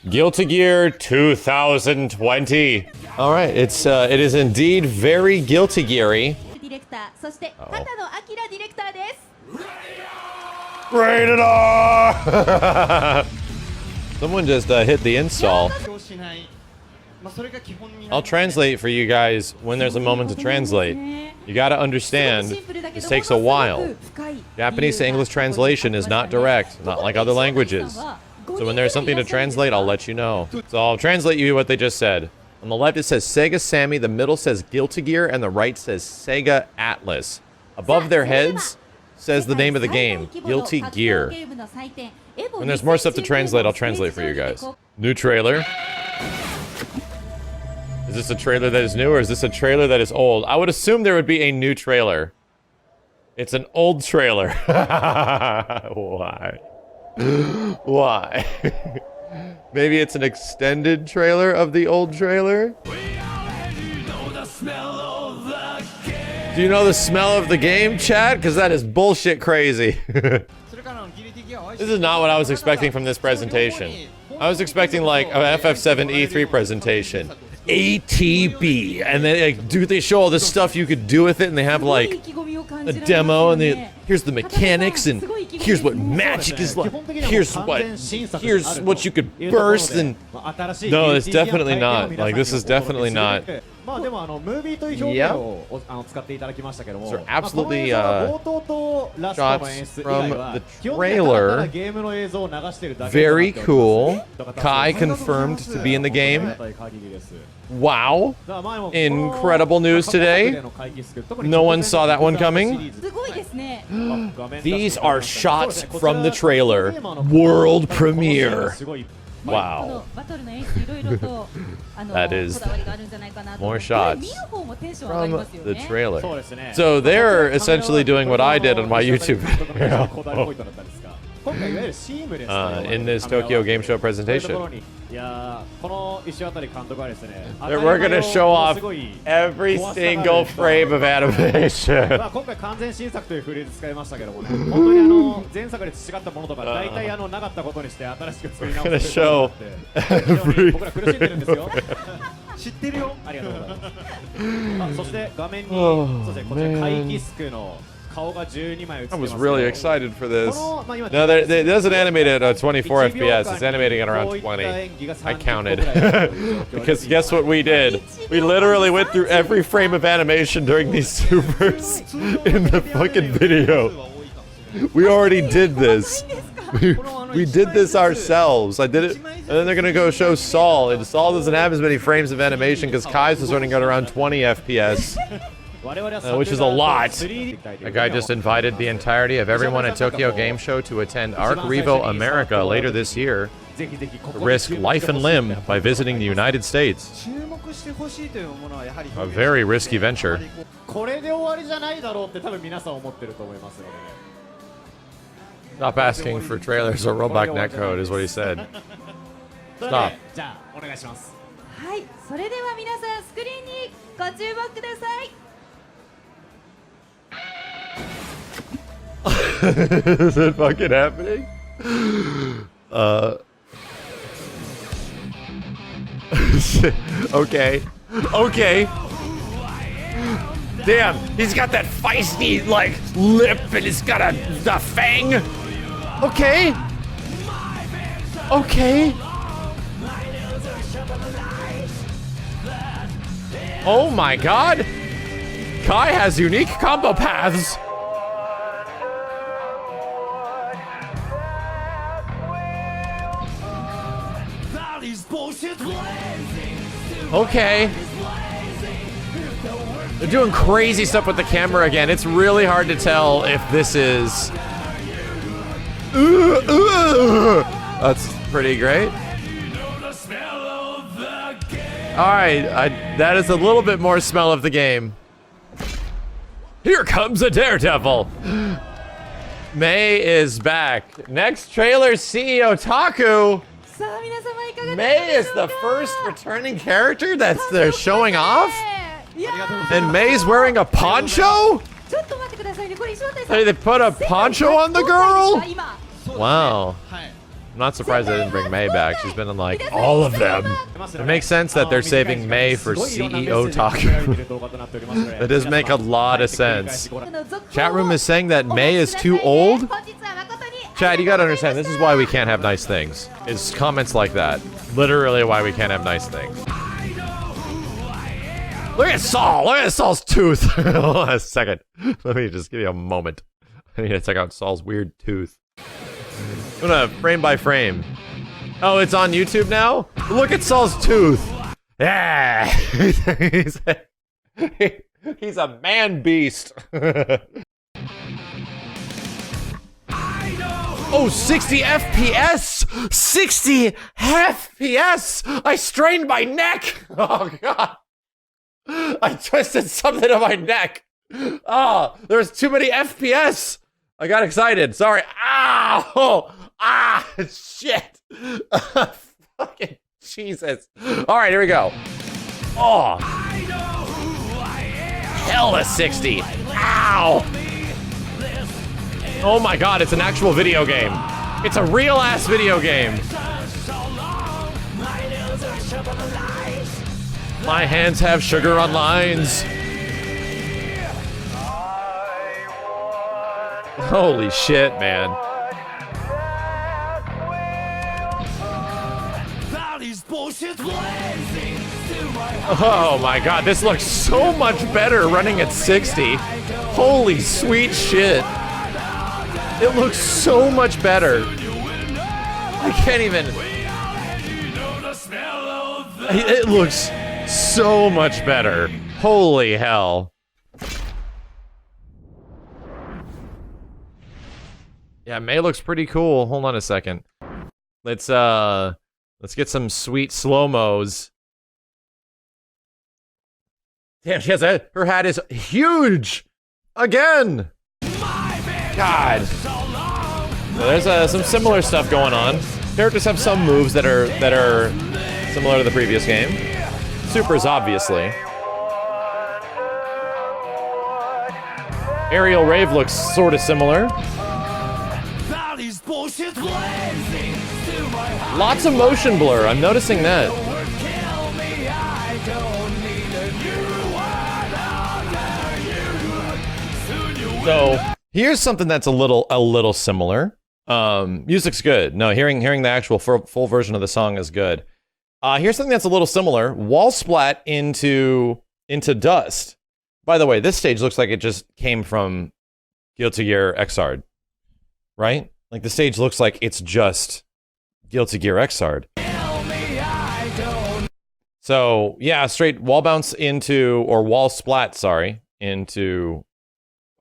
Guilty Gear 2020. All right, it is indeed very Guilty Gear-y. Rated R! Someone just hit the install. I'll translate for you guys when there's a moment to translate. You gotta understand, this takes a while. Japanese to English translation is not direct, not like other languages. So when there's something to translate, I'll let you know. So I'll translate you what they just said. On the left it says Sega Sammy, the middle says Guilty Gear, and the right says Sega Atlas. Above their heads says the name of the game, Guilty Gear. When there's more stuff to translate, I'll translate for you guys. New trailer. Is this a trailer that is new, or is this a trailer that is old? I would assume there would be a new trailer. It's an old trailer. Why? Why? Maybe it's an extended trailer of the old trailer? Do you know the smell of the game, chat? Because that is bullshit crazy. This is not what I was expecting from this presentation. I was expecting like a FF7 E3 presentation. ATB, and then like, they show all this stuff you could do with it, and they have like a demo, and here's the mechanics, and here's what magic is like. Here's what you could burst, and no, it's definitely not. Like, this is definitely not. Yep. These are absolutely shots from the trailer. Very cool. Kai confirmed to be in the game. Wow. Incredible news today. No one saw that one coming. These are shots from the trailer. World premiere. Wow. That is more shots from the trailer. So they're essentially doing what I did on my YouTube video. In this Tokyo Game Show presentation. We're going to show off every single frame of animation. We're going to show every frame. Oh, man. I was really excited for this. No, it doesn't animate at 24 FPS. It's animating at around 20. I counted. Because guess what we did? We literally went through every frame of animation during these supers in the fucking video. We already did this. We did this ourselves. I did it, and then they're gonna go show Saul, and Saul doesn't have as many frames of animation because Kai's was running at around 20 FPS. Which is a lot. A guy just invited the entirety of everyone at Tokyo Game Show to attend Arc Revo America later this year. Risk life and limb by visiting the United States. A very risky venture. Stop asking for trailers or rollback netcode is what he said. Stop. Is it fucking happening? Okay. Okay. Damn, he's got that feisty, like, lip, and he's got a fang. Okay. Okay. Oh my god. Kai has unique combo paths. Okay. They're doing crazy stuff with the camera again. It's really hard to tell if this is... That's pretty great. Alright, that is a little bit more smell of the game. Here comes a daredevil. May is back. Next trailer, CEOtaku. May is the first returning character that they're showing off? And May's wearing a poncho? Hey, they put a poncho on the girl? Wow. not surprised they didn't bring Mei back. She's been in like all of them. It makes sense that they're saving Mei for CEOtaku. That does make a lot of sense. Chat room is saying that Mei is too old. Chat, you gotta understand, this is why we can't have nice things. It's comments like that. Literally why we can't have nice things. Look at Saul! Look at Saul's tooth! Hold on a second. Let me just give you a moment. I need to check out Saul's weird tooth. I'm gonna frame by frame. Oh, it's on YouTube now? Look at Saul's tooth! Yeah! He's a man beast. Oh, 60 FPS! 60 FPS! I strained my neck! Oh, God. I twisted something on my neck. Oh, there's too many FPS. I got excited. Sorry. Ow! Ah! Shit! Fucking Jesus. All right, here we go. Oh! Hell, a 60. Ow! Oh my God! It's an actual video game. It's a real-ass video game. My hands have sugar on lines. Holy shit, man. Oh my God, this looks so much better running at 60. Holy sweet shit. It looks so much better. I can't even. It looks so much better. Holy hell. Yeah, Mei looks pretty cool. Hold on a second. Let's get some sweet slow-mos. Damn, she has her hat is huge! Again! God. So there's some similar stuff going on. Characters have some moves that are similar to the previous game. Supers, obviously. Aerial Rave looks sort of similar. Lots of motion blur, I'm noticing that. So, here's something that's a little similar. Music's good. No, hearing the actual full version of the song is good. Here's something that's a little similar. Wall splat into dust. By the way, this stage looks like it just came from Guilty Gear Xrd. Right? Like the stage looks like it's just Guilty Gear Xrd. So, yeah, straight wall bounce into, or wall splat, sorry, into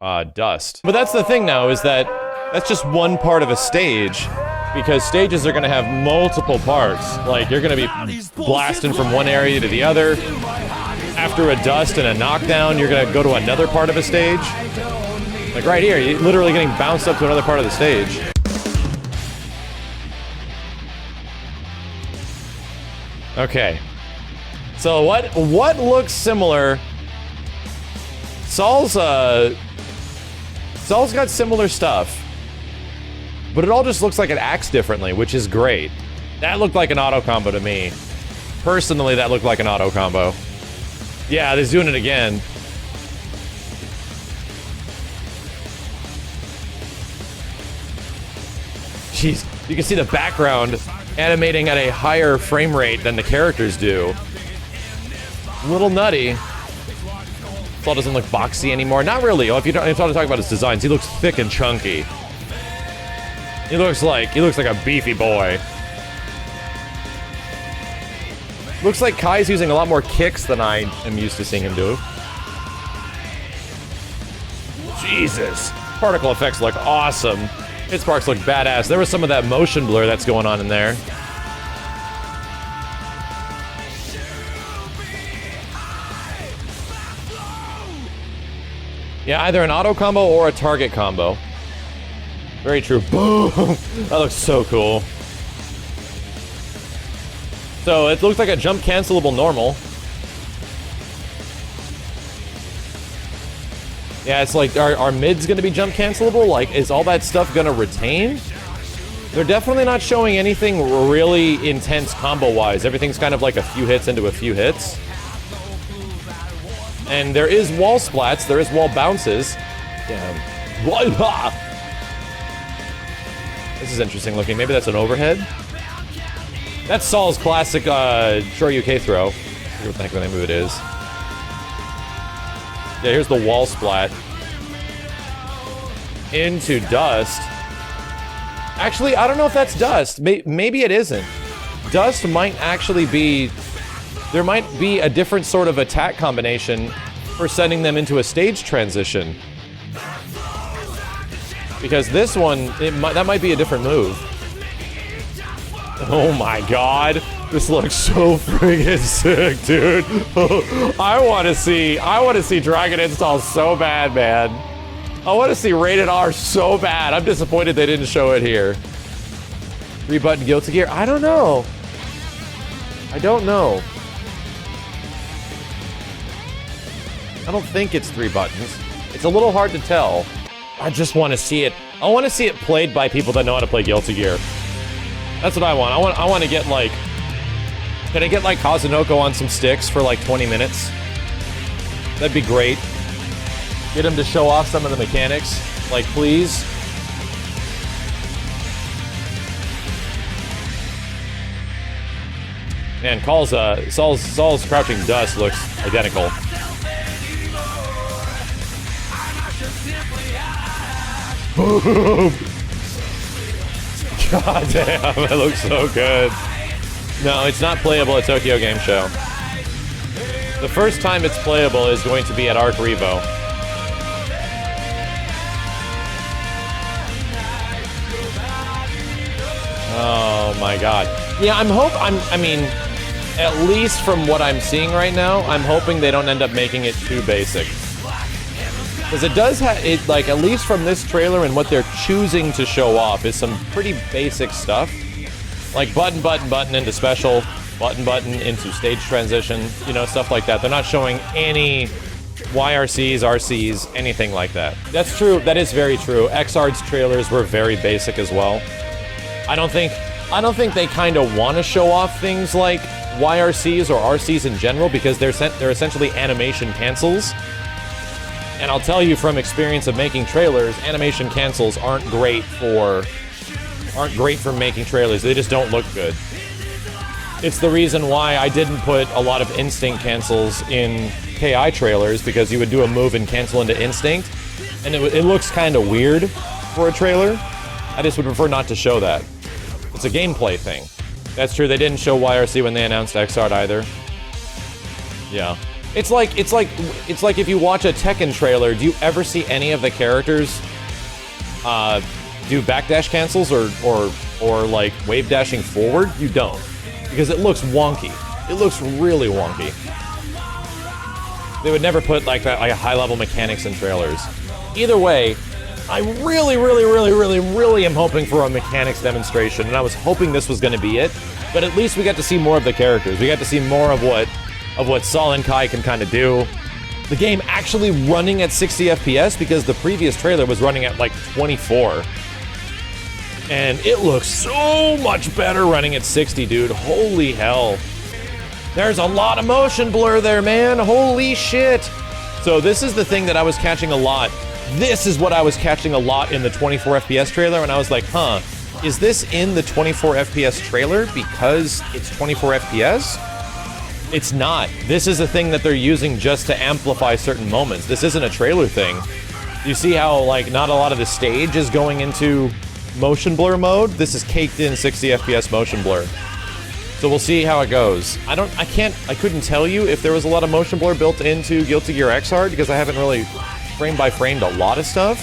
dust. But that's the thing now, is that that's just one part of a stage, because stages are going to have multiple parts. Like, you're going to be blasting from one area to the other. After a dust and a knockdown, you're going to go to another part of a stage. Like right here, you're literally getting bounced up to another part of the stage. Okay. So what looks similar? Saul's got similar stuff, but it all just looks like it acts differently, which is great. That looked like an auto combo to me. Personally, that looked like an auto combo. Yeah, they're doing it again. Jeez, you can see the background animating at a higher frame rate than the characters do. A little nutty. Saul doesn't look boxy anymore. Not really. If you don't talk about his designs, he looks thick and chunky. He looks like a beefy boy. Looks like Kai's using a lot more kicks than I am used to seeing him do. Jesus. Particle effects look awesome. Hit sparks look badass. There was some of that motion blur that's going on in there. Yeah, either an auto combo or a target combo. Very true. Boom! That looks so cool. So it looks like a jump cancelable normal. Yeah, it's like, are mids gonna be jump cancelable? Like, is all that stuff gonna retain? They're definitely not showing anything really intense combo-wise. Everything's kind of like a few hits into a few hits. And there is wall splats, there is wall bounces. Damn. This is interesting looking. Maybe that's an overhead? That's Saul's classic Shoryuken throw. I forget what the heck the name of it is. Yeah, here's the wall splat. Into dust. Actually, I don't know if that's dust. Maybe it isn't. Dust might actually be... There might be a different sort of attack combination for sending them into a stage transition. Because this one, that might be a different move. Oh my god. This looks so friggin' sick, dude. I want to see Dragon Install so bad, man. I want to see Rated R so bad. I'm disappointed they didn't show it here. 3-button Guilty Gear? I don't know. I don't know. I don't think it's 3 buttons. It's a little hard to tell. I just want to see it. I want to see it played by people that know how to play Guilty Gear. That's what I want. I want to get like... Can I get like Kazunoko on some sticks for like 20 minutes? That'd be great. Get him to show off some of the mechanics. Like, please. Man, Saul's Crouching Dust looks identical. Boom! God damn, it looks so good. No, it's not playable at Tokyo Game Show. The first time it's playable is going to be at Arc Revo. Oh my god. Yeah, I mean, at least from what I'm seeing right now, I'm hoping they don't end up making it too basic. Because it does have, like, at least from this trailer and what they're choosing to show off is some pretty basic stuff. Like button, button, button into special, button, button into stage transition, you know, stuff like that. They're not showing any YRCs, RCs, anything like that. That's true, that is very true. XR's trailers were very basic as well. I don't think they kind of want to show off things like YRCs or RCs in general because they're essentially animation cancels. And I'll tell you from experience of making trailers, animation cancels aren't great for making trailers. They just don't look good. It's the reason why I didn't put a lot of instinct cancels in KI trailers, because you would do a move and cancel into instinct, and it looks kind of weird for a trailer. I just would prefer not to show that. It's a gameplay thing. That's true, they didn't show YRC when they announced XR either. Yeah. It's like if you watch a Tekken trailer, do you ever see any of the characters do backdash cancels or like wave dashing forward? You don't. Because it looks wonky. It looks really wonky. They would never put like that, like high-level mechanics in trailers. Either way, I really am hoping for a mechanics demonstration, and I was hoping this was going to be it. But at least we got to see more of the characters. We got to see more of what Saul and Kai can kind of do. The game actually running at 60 FPS because the previous trailer was running at like 24. And it looks so much better running at 60, dude. Holy hell. There's a lot of motion blur there, man. Holy shit. So this is the thing that I was catching a lot. This is what I was catching a lot in the 24 FPS trailer, and I was like, huh, is this in the 24 FPS trailer because it's 24 FPS? It's not. This is a thing that they're using just to amplify certain moments. This isn't a trailer thing. You see how, like, not a lot of the stage is going into motion blur mode? This is caked in 60 FPS motion blur. So we'll see how it goes. I couldn't tell you if there was a lot of motion blur built into Guilty Gear Xrd because I haven't really frame by framed a lot of stuff.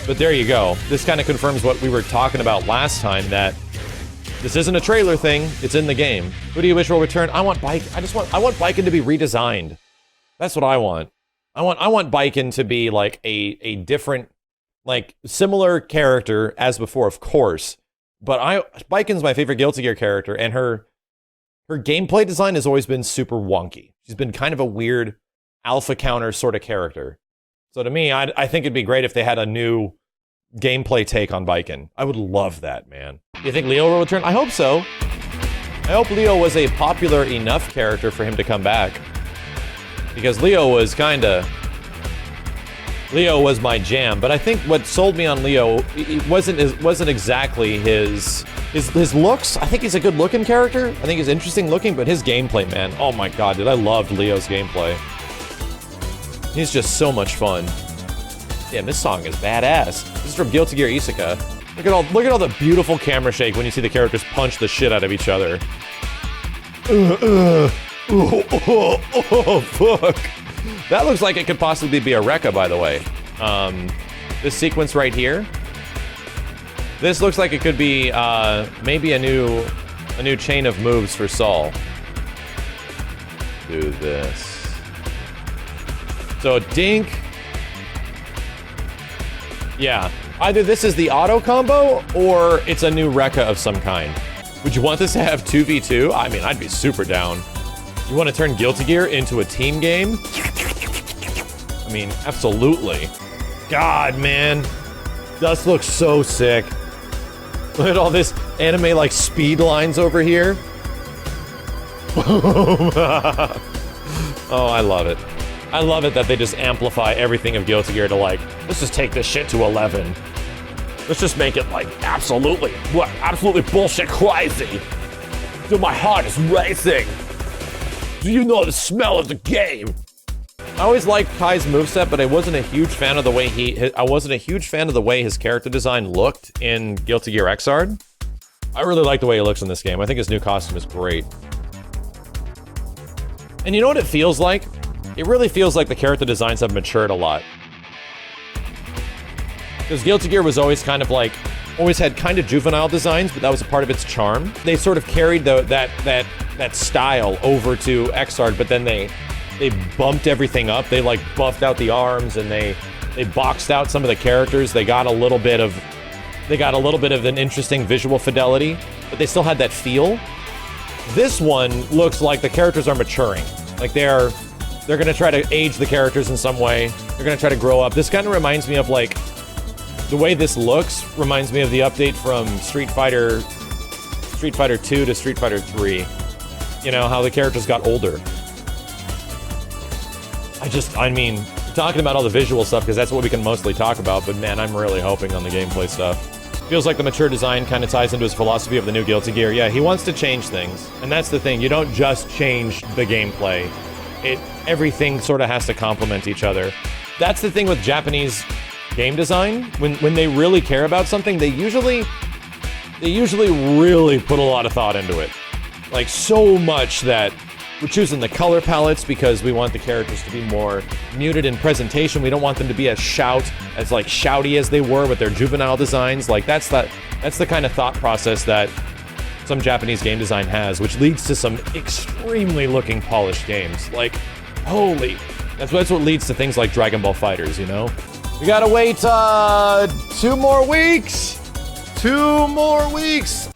But there you go. This kind of confirms what we were talking about last time, that this isn't a trailer thing, it's in the game. Who do you wish will return? I want Baiken to be redesigned. That's what I want. I want Baiken to be like a different, like, similar character as before, of course. But Baiken's my favorite Guilty Gear character, and her gameplay design has always been super wonky. She's been kind of a weird alpha counter sort of character. So to me, I think it'd be great if they had a new gameplay take on Baiken. I would love that, man. You think Leo will return? I hope so. I hope Leo was a popular enough character for him to come back. Because Leo was my jam, but I think what sold me on Leo wasn't exactly his looks. I think he's a good-looking character. I think he's interesting looking, but his gameplay, man. Oh my god, dude, I loved Leo's gameplay. He's just so much fun. Damn, this song is badass. This is from Guilty Gear Isuka. Look at all the beautiful camera shake when you see the characters punch the shit out of each other. Oh, fuck. That looks like it could possibly be a Rekka, by the way. This sequence right here. This looks like it could be maybe a new chain of moves for Saul. Do this. So Dink. Yeah. Either this is the auto combo, or it's a new Rekka of some kind. Would you want this to have 2v2? I mean, I'd be super down. You want to turn Guilty Gear into a team game? I mean, absolutely. God, man. This looks so sick. Look at all this anime, like, speed lines over here. Oh, I love it. I love it that they just amplify everything of Guilty Gear to, like, let's just take this shit to 11. Let's just make it, like, absolutely bullshit crazy. Dude, my heart is racing. Do you know the smell of the game? I always liked Kai's moveset, but I wasn't a huge fan of the way his character design looked in Guilty Gear Xrd. I really like the way he looks in this game. I think his new costume is great. And you know what it feels like? It really feels like the character designs have matured a lot. Because Guilty Gear was always kind of like, always had kind of juvenile designs, but that was a part of its charm. They sort of carried that style over to Xrd, but then they bumped everything up. They like buffed out the arms and they boxed out some of the characters. They got a little bit of an interesting visual fidelity, but they still had that feel. This one looks like the characters are maturing. Like they're gonna try to age the characters in some way. They're gonna try to grow up. This kind of reminds me of like, the way this looks reminds me of the update from Street Fighter 2 to Street Fighter 3. You know, how the characters got older. I mean, talking about all the visual stuff, because that's what we can mostly talk about, but man, I'm really hoping on the gameplay stuff. Feels like the mature design kind of ties into his philosophy of the new Guilty Gear. Yeah, he wants to change things, and that's the thing. You don't just change the gameplay. Everything sort of has to complement each other. That's the thing with Japanese game design. When they really care about something, they usually really put a lot of thought into it. Like, so much that we're choosing the color palettes because we want the characters to be more muted in presentation. We don't want them to be as shouty as they were with their juvenile designs. Like, that's the kind of thought process that some Japanese game design has, which leads to some extremely looking polished games. Like, holy, that's what leads to things like Dragon Ball FighterZ, you know? We gotta wait 2 more weeks. 2 more weeks.